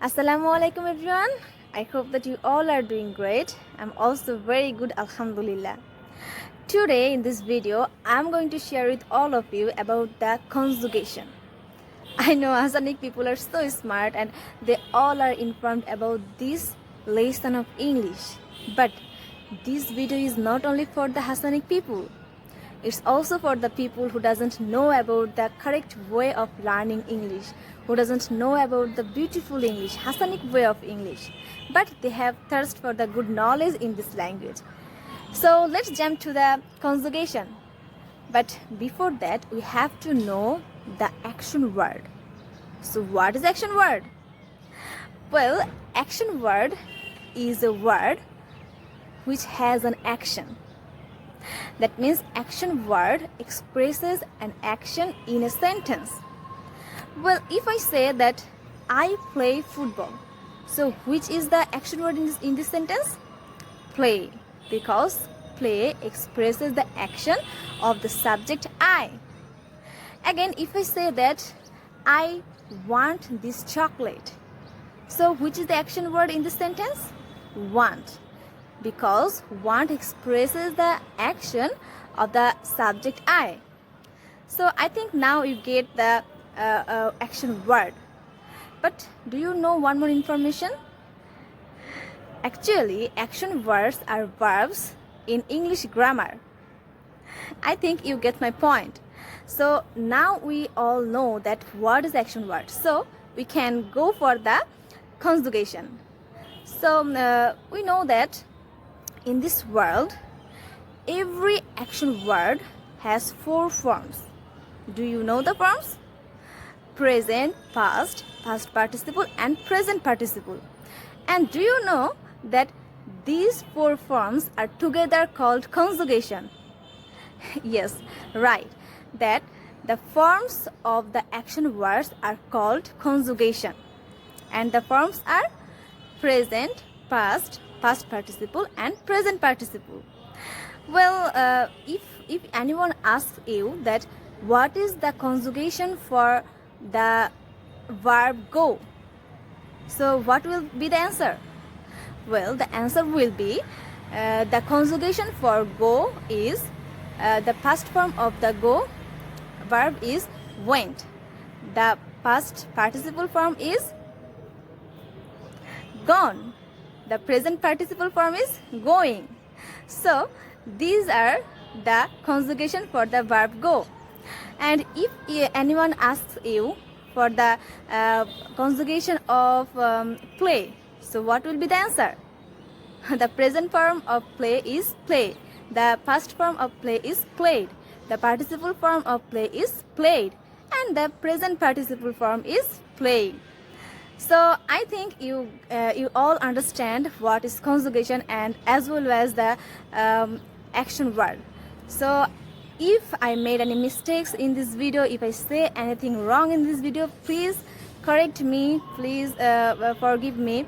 Assalamualaikum everyone. I hope that you all are doing great. I'm also very good, alhamdulillah. Today in this video, I'm going to share with all of you about the conjugation. I know Hassanic people are so smart and they all are informed about this lesson of English. But this video is not only for the Hassanic people. It's also for the people who doesn't know about the correct way of learning English, who doesn't know about the beautiful English, Hassanic way of English, but they have thirst for the good knowledge in this language. So let's jump to the conjugation. But before that, we have to know the action word. So what is action word? Well, action word is a word which has an action. That means action word expresses an action in a sentence. Well, if I say that I play football, so which is the action word in this sentence? Play, because play expresses the action of the subject I. Again, if I say that I want this chocolate, so which is the action word in this sentence? Want, because want expresses the action of the subject I. So I think now you get the action word. But do you know one more information? Actually, action words are verbs in English grammar. I think you get my point. So now we all know that what is action word. So we can go for the conjugation. So we know that in this world, every action word has 4 forms. Do you know the forms? Present, past, past participle and present participle. And do you know that these 4 forms are together called conjugation? Yes, right. That the forms of the action words are called conjugation. And the forms are present, past, past participle and present participle. Well, if anyone asks you that what is the conjugation for the verb go, so what will be the answer? Well, the answer will be the conjugation for go is the past form of the go verb is went. The past participle form is gone. The present participle form is going. So these are the conjugation for the verb go. And if anyone asks you for the conjugation of play, so what will be the answer? The present form of play is play. The past form of play is played. The participle form of play is played. And the present participle form is played. So I think you all understand what is conjugation and as well as the action word. So if I made any mistakes in this video, if I say anything wrong in this video, please correct me, please forgive me.